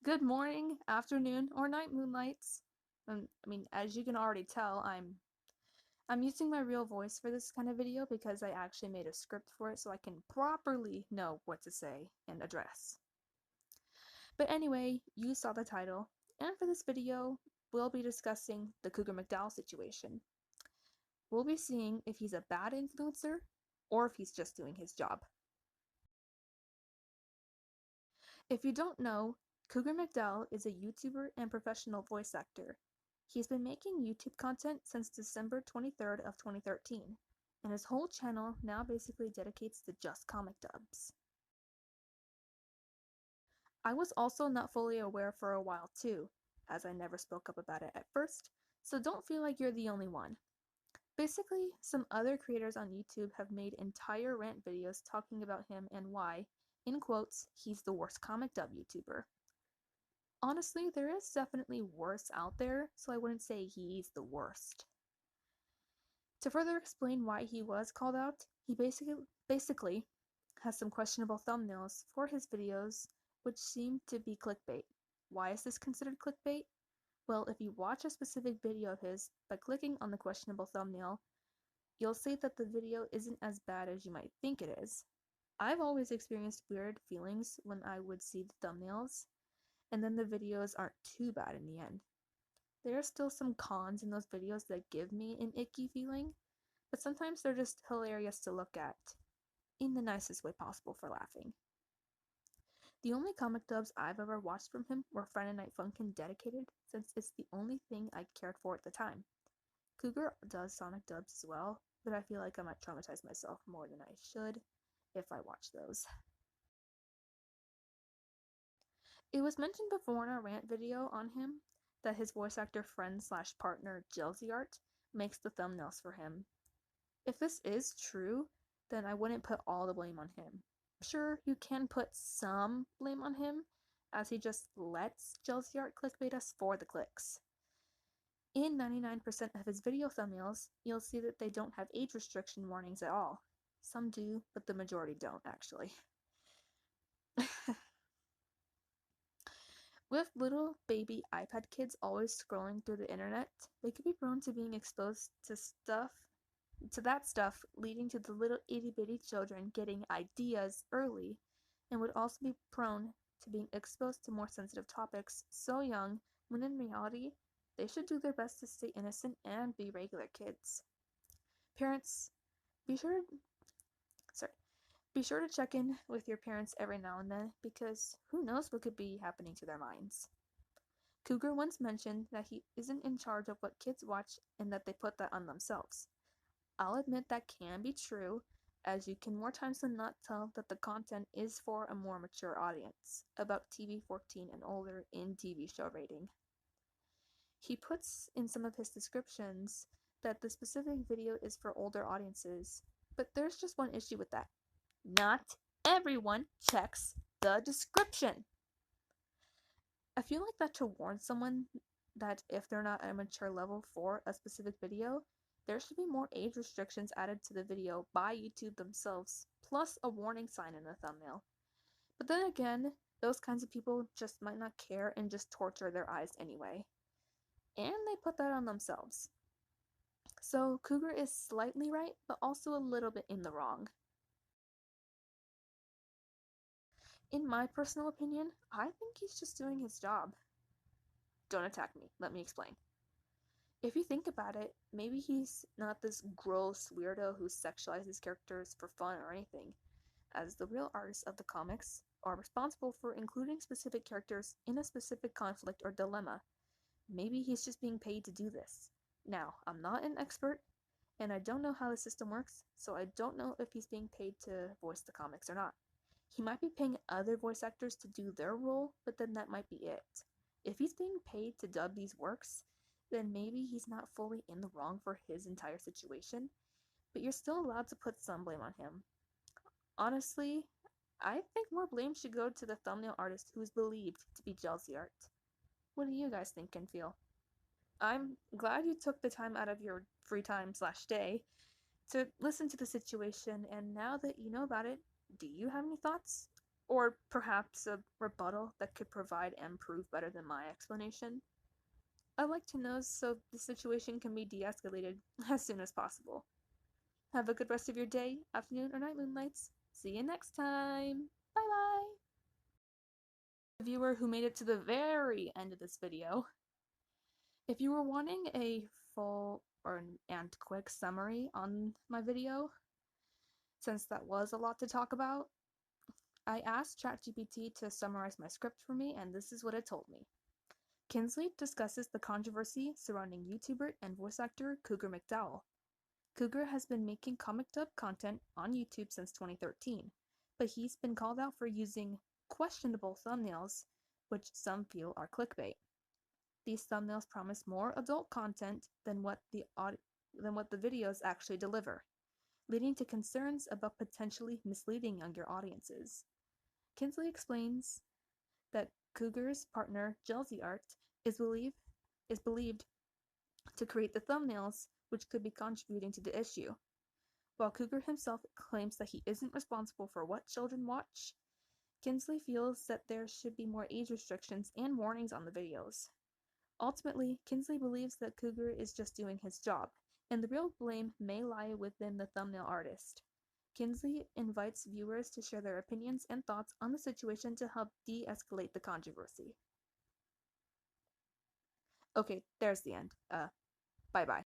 Good morning, afternoon, or night moonlights. As you can already tell, I'm using my real voice for this kind of video because I actually made a script for it so I can properly know what to say and address. But anyway, you saw the title, and for this video, we'll be discussing the Cougar Macdowell situation. We'll be seeing if he's a bad influencer or if he's just doing his job. If you don't know, Cougar Macdowell is a YouTuber and professional voice actor. He's been making YouTube content since December 23rd of 2013, and his whole channel now basically dedicates to just comic dubs. I was also not fully aware for a while too, as I never spoke up about it at first, so don't feel like you're the only one. Basically, some other creators on YouTube have made entire rant videos talking about him and why, in quotes, he's the worst comic dub YouTuber. Honestly, there is definitely worse out there, so I wouldn't say he's the worst. To further explain why he was called out, he basically has some questionable thumbnails for his videos, which seem to be clickbait. Why is this considered clickbait? Well, if you watch a specific video of his by clicking on the questionable thumbnail, you'll see that the video isn't as bad as you might think it is. I've always experienced weird feelings when I would see the thumbnails, and then the videos aren't too bad in the end. There are still some cons in those videos that give me an icky feeling, but sometimes they're just hilarious to look at, in the nicest way possible for laughing. The only comic dubs I've ever watched from him were Friday Night Funkin' Dedicated, since it's the only thing I cared for at the time. Cougar does Sonic dubs as well, but I feel like I might traumatize myself more than I should if I watch those. It was mentioned before in our rant video on him that his voice actor friend slash partner Jelziart makes the thumbnails for him. If this is true, then I wouldn't put all the blame on him. Sure, you can put some blame on him, as he just lets Jelziart clickbait us for the clicks. In 99% of his video thumbnails, you'll see that they don't have age restriction warnings at all. Some do, but the majority don't, actually. With little baby iPad kids always scrolling through the internet, they could be prone to being exposed to that stuff, leading to the little itty bitty children getting ideas early, and would also be prone to being exposed to more sensitive topics so young, when in reality, they should do their best to stay innocent and be regular kids. Parents, be sure be sure to check in with your parents every now and then, because who knows what could be happening to their minds. Cougar once mentioned that he isn't in charge of what kids watch and that they put that on themselves. I'll admit that can be true, as you can more times than not tell that the content is for a more mature audience, about TV 14 and older in TV show rating. He puts in some of his descriptions that the specific video is for older audiences, but there's just one issue with that. Not everyone checks the description. I feel like that to warn someone that if they're not at a mature level for a specific video, there should be more age restrictions added to the video by YouTube themselves, plus a warning sign in the thumbnail. But then again, those kinds of people just might not care and just torture their eyes anyway. And they put that on themselves. So Cougar is slightly right, but also a little bit in the wrong. In my personal opinion, I think he's just doing his job. Don't attack me, let me explain. If you think about it, maybe he's not this gross weirdo who sexualizes characters for fun or anything, as the real artists of the comics are responsible for including specific characters in a specific conflict or dilemma. Maybe he's just being paid to do this. Now, I'm not an expert, and I don't know how the system works, so I don't know if he's being paid to voice the comics or not. He might be paying other voice actors to do their role, but then that might be it. If he's being paid to dub these works, then maybe he's not fully in the wrong for his entire situation, but you're still allowed to put some blame on him. Honestly, I think more blame should go to the thumbnail artist who is believed to be Jelziart. What do you guys think and feel? I'm glad you took the time out of your free time / day to listen to the situation, and now that you know about it, do you have any thoughts? or perhaps a rebuttal that could provide and prove better than my explanation. I'd like to know so the situation can be de-escalated as soon as possible. Have a good rest of your day, afternoon, or night, Moonlights. See you next time! Bye bye! The viewer who made it to the very end of this video. If you were wanting a full and quick summary on my video, since that was a lot to talk about, I asked ChatGPT to summarize my script for me, and this is what it told me. Kinsley discusses the controversy surrounding YouTuber and voice actor Cougar Macdowell. Cougar has been making comic dub content on YouTube since 2013, but he's been called out for using questionable thumbnails, which some feel are clickbait. These thumbnails promise more adult content than what the videos actually deliver, leading to concerns about potentially misleading younger audiences. Kinsley explains that Cougar's partner, Jelzy Art, is believed to create the thumbnails, which could be contributing to the issue. While Cougar himself claims that he isn't responsible for what children watch, Kinsley feels that there should be more age restrictions and warnings on the videos. Ultimately, Kinsley believes that Cougar is just doing his job, and the real blame may lie within the thumbnail artist. Kinsley invites viewers to share their opinions and thoughts on the situation to help de-escalate the controversy. Okay, there's the end. Bye-bye.